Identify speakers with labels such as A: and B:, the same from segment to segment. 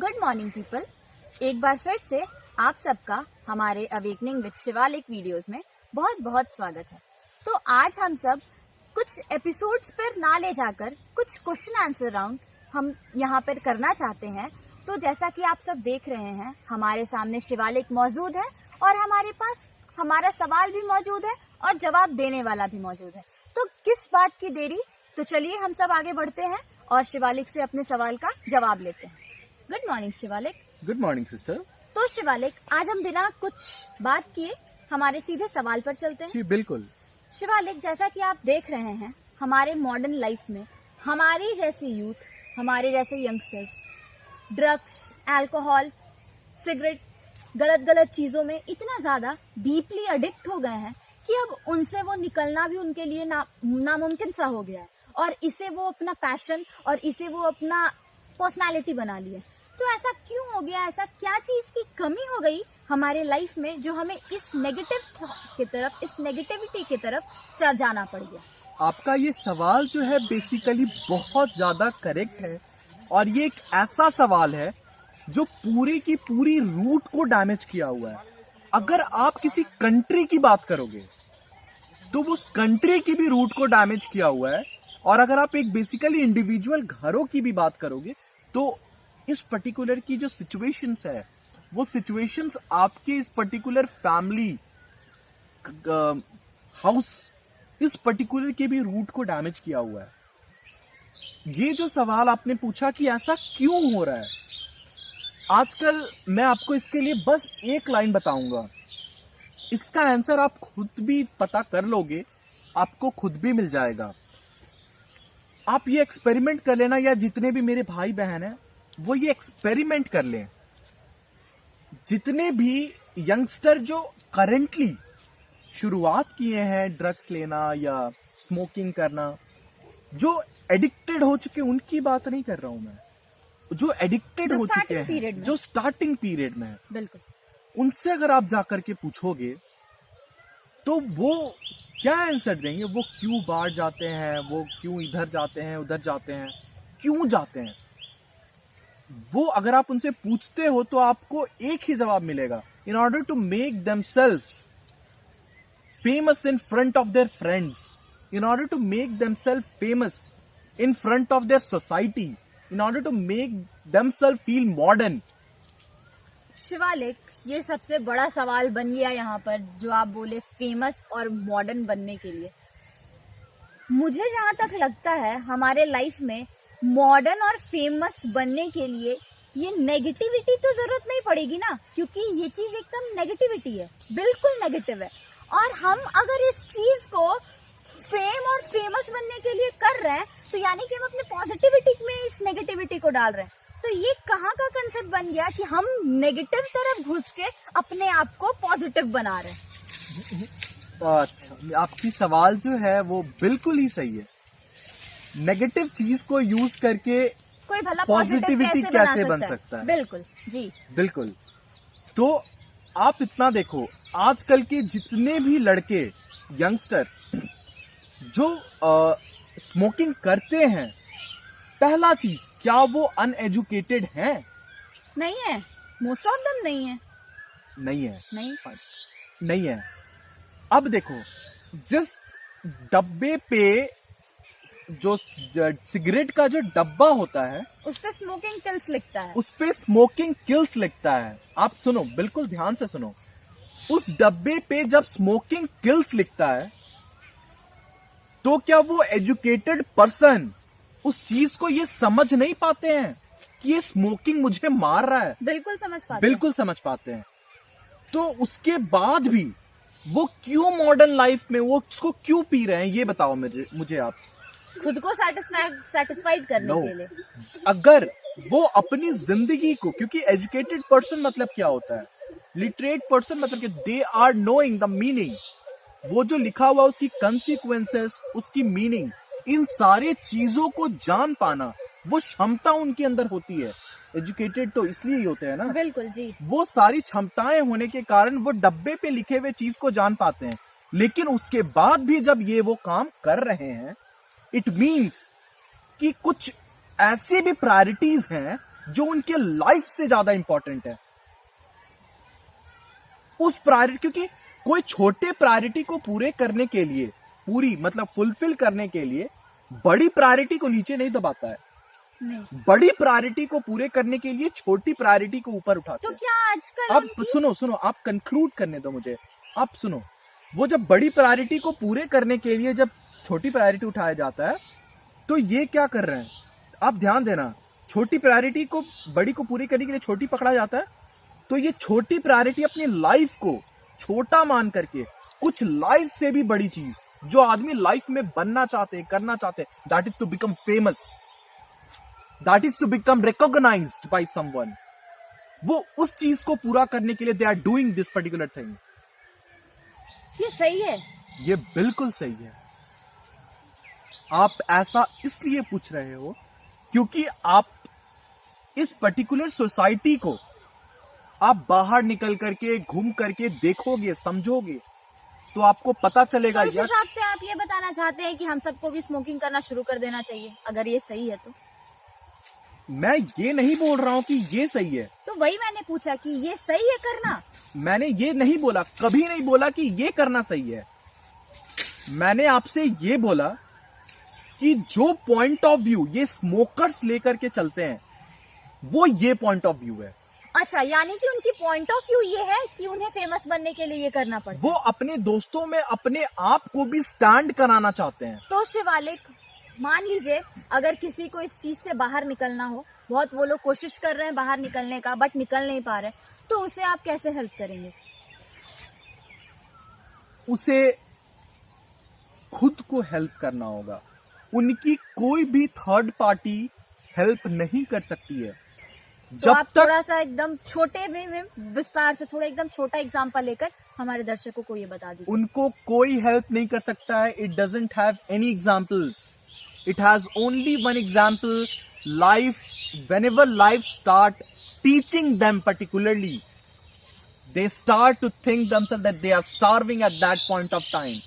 A: Good morning people. एक बार फिर से आप सबका हमारे अवेकनिंग विद शिवालिक वीडियोस में बहुत बहुत स्वागत है। तो आज हम सब कुछ एपिसोड्स पर ना ले जाकर कुछ क्वेश्चन आंसर राउंड हम यहाँ पर करना चाहते हैं। तो जैसा कि आप सब देख रहे हैं, हमारे सामने शिवालिक मौजूद है और हमारे पास हमारा सवाल भी मौजूद है और जवाब देने वाला भी मौजूद है। तो किस बात की देरी, तो चलिए हम सब आगे बढ़ते हैं और शिवालिक से अपने सवाल का जवाब लेते हैं। Good morning Shivalik.
B: Good morning sister.
A: तो शिवालिक, आज हम बिना कुछ बात किए हमारे सीधे सवाल पर चलते हैं।
B: जी बिल्कुल।
A: शिवालिक, जैसा कि आप देख रहे हैं, हमारे मॉडर्न लाइफ में हमारी जैसी यूथ, हमारे जैसे यंगस्टर्स ड्रग्स, अल्कोहल, सिगरेट, गलत गलत चीजों में इतना ज्यादा डीपली एडिक्ट हो गए हैं कि अब उनसे वो निकलना भी उनके लिए नामुमकिन सा हो गया है और इसे वो अपना पैशन और इसे वो अपना पर्सनालिटी बना लिए। तो ऐसा क्यों हो गया? ऐसा क्या चीज की कमी हो गई हमारे लाइफ में जो हमें इस नेगेटिव की तरफ, इस नेगेटिविटी की तरफ जाना पड़ गया?
B: आपका ये सवाल जो है बेसिकली बहुत ज्यादा करेक्ट है और ये एक ऐसा सवाल है जो पूरी की पूरी रूट को डैमेज किया हुआ है। अगर आप किसी कंट्री की बात करोगे तो उस कंट्री की भी रूट को डैमेज किया हुआ है, और अगर आप एक बेसिकली इंडिविजुअल घरों की भी बात करोगे तो इस पर्टिकुलर की जो सिचुएशंस है वो सिचुएशंस आपके इस पर्टिकुलर फैमिली हाउस, इस पर्टिकुलर के भी रूट को डैमेज किया हुआ है। ये जो सवाल आपने पूछा कि ऐसा क्यों हो रहा है, आजकल मैं आपको इसके लिए बस एक लाइन बताऊंगा। इसका आंसर आप खुद भी पता कर लोगे, आपको खुद भी मिल जाएगा। आप ये एक्सपेरिमेंट कर लेना, या जितने भी मेरे भाई बहन हैं वो ये एक्सपेरिमेंट कर लें। जितने भी यंगस्टर जो करेंटली शुरुआत किए हैं ड्रग्स लेना या स्मोकिंग करना, जो एडिक्टेड हो चुके, उनकी बात नहीं कर रहा हूं मैं, जो एडिक्टेड हो चुके हैं, जो स्टार्टिंग पीरियड में है,
A: बिल्कुल,
B: उनसे अगर आप जाकर के पूछोगे तो वो क्या आंसर देंगे? वो क्यों बाहर जाते हैं, वो क्यों इधर जाते हैं, उधर जाते हैं, क्यों जाते हैं, वो अगर आप उनसे पूछते हो तो आपको एक ही जवाब मिलेगा। In order to make themselves famous in front of their friends, in order to make themselves famous in front of their society, in order to make themselves feel modern।
A: Shivalik, ये सबसे बड़ा सवाल बन गया यहाँ पर, जो आप बोले फेमस और मॉडर्न बनने के लिए। मुझे जहाँ तक लगता है हमारे लाइफ में मॉडर्न और फेमस बनने के लिए ये नेगेटिविटी तो जरूरत नहीं पड़ेगी ना, क्योंकि ये चीज एकदम नेगेटिविटी है, बिल्कुल नेगेटिव है। और हम अगर इस चीज को फेम और फेमस बनने के लिए कर रहे हैं तो यानी कि हम अपने पॉजिटिविटी में इस नेगेटिविटी को डाल रहे हैं। तो ये कहाँ का कंसेप्ट बन गया कि हम नेगेटिव तरफ घुस के अपने आप को पॉजिटिव बना रहे हैं?
B: अच्छा, आपकी सवाल जो है वो बिल्कुल ही सही है। नेगेटिव चीज को यूज करके
A: कोई भला
B: पॉजिटिविटी कैसे बन सकता है?
A: बिल्कुल जी,
B: बिल्कुल। तो आप इतना देखो, आजकल के जितने भी लड़के यंगस्टर जो स्मोकिंग करते हैं, पहला चीज, क्या वो अनएजुकेटेड हैं?
A: नहीं है, मोस्ट ऑफ देम नहीं है।
B: नहीं है,
A: नहीं
B: है। अब देखो, जिस डब्बे पे जो सिगरेट का जो डब्बा होता है
A: उस पे स्मोकिंग किल्स लिखता है,
B: उस पे स्मोकिंग किल्स लिखता है। आप सुनो, बिल्कुल ध्यान से सुनो। उस डब्बे पे जब स्मोकिंग किल्स लिखता है तो क्या वो एजुकेटेड पर्सन उस चीज को ये समझ नहीं पाते हैं कि ये स्मोकिंग मुझे मार रहा है?
A: बिल्कुल समझ पाते हैं।
B: बिल्कुल समझ पाते हैं। तो उसके बाद भी वो क्यों मॉडर्न लाइफ में वो उसको क्यों पी रहे हैं, ये बताओ मुझे आप।
A: खुद को सेटिस्फाइड करने के लिए।
B: अगर वो अपनी जिंदगी को, क्योंकि एजुकेटेड पर्सन मतलब क्या होता है? लिटरेट पर्सन मतलब कि they are knowing the meaning, वो जो लिखा हुआ उसकी कंसिक्वेंसेस, उसकी मीनिंग, इन सारे चीजों को जान पाना, वो क्षमता उनके अंदर होती है। एजुकेटेड तो इसलिए ही होते हैं ना।
A: बिल्कुल जी।
B: वो सारी क्षमताएं होने के कारण वो डब्बे पे लिखे हुए चीज को जान पाते हैं, लेकिन उसके बाद भी जब ये वो काम कर रहे हैं, इट मीन्स कि कुछ ऐसी भी प्रायोरिटीज हैं जो उनके लाइफ से ज्यादा इंपॉर्टेंट है। उस प्रायोरिटी, क्योंकि कोई छोटे प्रायोरिटी को पूरे करने के लिए, पूरी मतलब फुलफिल करने के लिए बड़ी प्रायोरिटी को नीचे नहीं दबाता है,
A: नहीं।
B: बड़ी प्रायोरिटी को पूरे करने के लिए छोटी प्रायोरिटी को ऊपर उठाते
A: तो
B: हैं।
A: क्या आजकल
B: अब सुनो, आप कंक्लूड करने दो मुझे, आप सुनो। वो जब बड़ी प्रायोरिटी को पूरे करने के लिए जब छोटी प्रायोरिटी उठाया जाता है, तो ये क्या कर रहे हैं, आप ध्यान देना, छोटी प्रायोरिटी को बड़ी को पूरी करने के लिए छोटी पकड़ा जाता है, तो ये छोटी प्रायोरिटी अपनी लाइफ को छोटा मान करके कुछ लाइफ से भी बड़ी चीज जो आदमी लाइफ में बनना चाहते, करना चाहते, that is to become famous, that is to become recognised by someone, वो उस चीज को पूरा करने के लिए they are doing this particular thing.
A: ये सही है?
B: ये बिल्कुल सही है। आप ऐसा इसलिए पूछ रहे हो क्योंकि आप इस पर्टिकुलर सोसाइटी को आप बाहर निकल करके घूम करके देखोगे, समझोगे, तो आपको पता चलेगा
A: तो इस
B: यार।
A: हिसाब से आप ये बताना चाहते हैं कि हम सबको भी स्मोकिंग करना शुरू कर देना चाहिए, अगर ये सही है तो?
B: मैं ये नहीं बोल रहा हूं कि ये सही है,
A: तो वही मैंने पूछा कि ये सही है करना।
B: मैंने ये नहीं बोला, कभी नहीं बोला कि ये करना सही है। मैंने आपसे ये बोला कि जो पॉइंट ऑफ व्यू ये स्मोकर्स लेकर के चलते हैं, वो ये पॉइंट ऑफ व्यू है।
A: अच्छा, यानी कि उनकी पॉइंट ऑफ व्यू ये है कि उन्हें फेमस बनने के लिए ये करना पड़ता
B: वो अपने दोस्तों में अपने आप को भी स्टैंड कराना चाहते हैं।
A: तो शिवालिक, मान लीजिए अगर किसी को इस चीज से बाहर निकलना हो, बहुत वो लोग कोशिश कर रहे हैं बाहर निकलने का बट निकल नहीं पा रहे, तो उसे आप कैसे हेल्प करेंगे?
B: उसे खुद को हेल्प करना होगा, उनकी कोई भी थर्ड पार्टी हेल्प नहीं कर सकती है।
A: तो
B: जब
A: आप
B: तक
A: थोड़ा सा एकदम छोटे में विस्तार से थोड़ा एकदम छोटा एग्जांपल लेकर हमारे दर्शकों को ये बता दीजिए।
B: उनको कोई हेल्प नहीं कर सकता है। It doesn't have any examples, it has only one example, life. whenever life start teaching them, particularly they start to think themselves that they are starving at that point of time,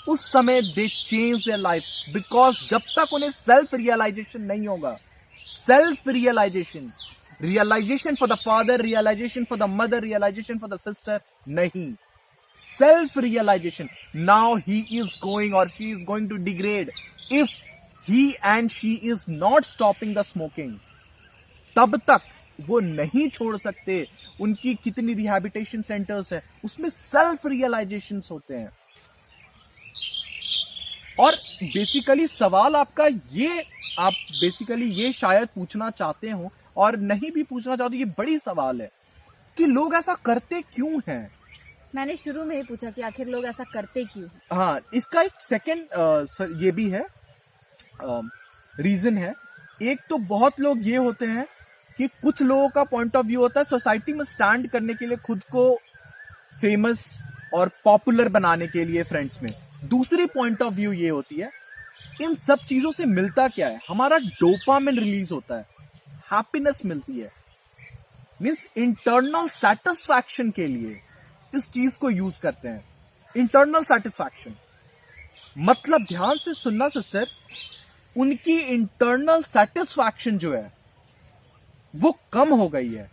B: उस समय they change their life, because जब तक उन्हें self realization नहीं होगा, self realization, realization for the father, realization for the mother, realization for the sister, नहीं, self realization, now he is going or she is going to degrade if he and she is not stopping the smoking. तब तक वो नहीं छोड़ सकते। उनकी कितनी rehabilitation centres है, उसमें सेल्फ रियलाइजेशन होते हैं। और बेसिकली सवाल आपका ये, आप बेसिकली ये शायद पूछना चाहते हो, और नहीं भी पूछना चाहते, ये बड़ी सवाल है कि लोग ऐसा करते क्यों हैं।
A: मैंने शुरू में ही पूछा कि आखिर लोग ऐसा करते क्यों।
B: हाँ, इसका एक सेकंड ये भी है, रीजन है। एक तो बहुत लोग ये होते हैं कि कुछ लोगों का पॉइंट ऑफ व्यू होता है सोसाइटी में स्टैंड करने के लिए, खुद को फेमस और पॉपुलर बनाने के लिए फ्रेंड्स में। दूसरी पॉइंट ऑफ व्यू ये होती है, इन सब चीजों से मिलता क्या है, हमारा डोपामिन रिलीज होता है, हैप्पीनेस मिलती है, मींस इंटरनल सेटिस्फैक्शन के लिए इस चीज को यूज करते हैं। इंटरनल सेटिस्फैक्शन मतलब, ध्यान से सुनना सिस्टर, उनकी इंटरनल सेटिस्फैक्शन जो है वो कम हो गई है,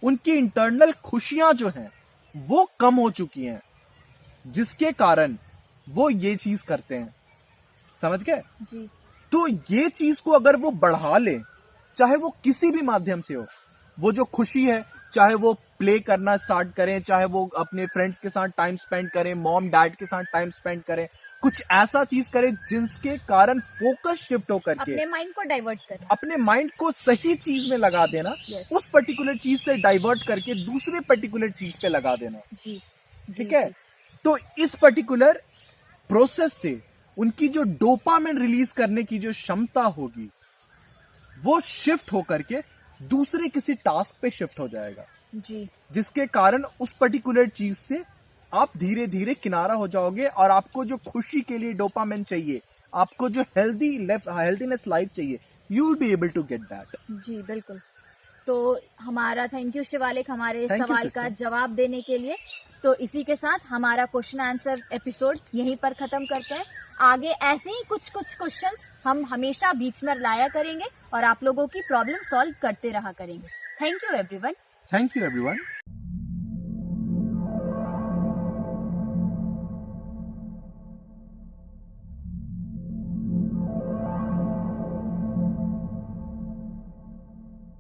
B: उनकी इंटरनल खुशियां जो हैं वो कम हो चुकी हैं, जिसके कारण वो ये चीज करते हैं। समझ गए
A: जी।
B: तो ये चीज को अगर वो बढ़ा ले, चाहे वो किसी भी माध्यम से हो, वो जो खुशी है, चाहे वो प्ले करना स्टार्ट करें, चाहे वो अपने फ्रेंड्स के साथ टाइम स्पेंड करें, मॉम डैड के साथ टाइम स्पेंड करें, कुछ ऐसा चीज करें जिसके कारण फोकस शिफ्ट होकर के
A: अपने माइंड को डाइवर्ट कर,
B: अपने माइंड को सही चीज में लगा देना,
A: Yes.
B: उस पर्टिकुलर चीज से डाइवर्ट करके दूसरे पर्टिकुलर चीज पे लगा देना।
A: जी,
B: ठीक है। तो इस पर्टिकुलर प्रोसेस से उनकी जो डोपामिन रिलीज करने की जो क्षमता होगी, वो शिफ्ट होकर के दूसरे किसी टास्क पे शिफ्ट हो जाएगा,
A: जी।
B: जिसके कारण उस पर्टिकुलर चीज से आप धीरे धीरे किनारा हो जाओगे, और आपको जो खुशी के लिए डोपामिन चाहिए, आपको जो हेल्दीनेस लाइफ चाहिए, you will be able to get that.
A: जी बिल्कुल। तो हमारा थैंक यू शिवालिक, हमारे
B: Thank you,
A: सवाल
B: sister.
A: का जवाब देने के लिए। तो इसी के साथ हमारा क्वेश्चन आंसर एपिसोड यहीं पर खत्म करते हैं। आगे ऐसे ही कुछ कुछ क्वेश्चंस हम हमेशा बीच में लाया करेंगे और आप लोगों की प्रॉब्लम सॉल्व करते रहा करेंगे। Thank you everyone.
B: Thank you everyone.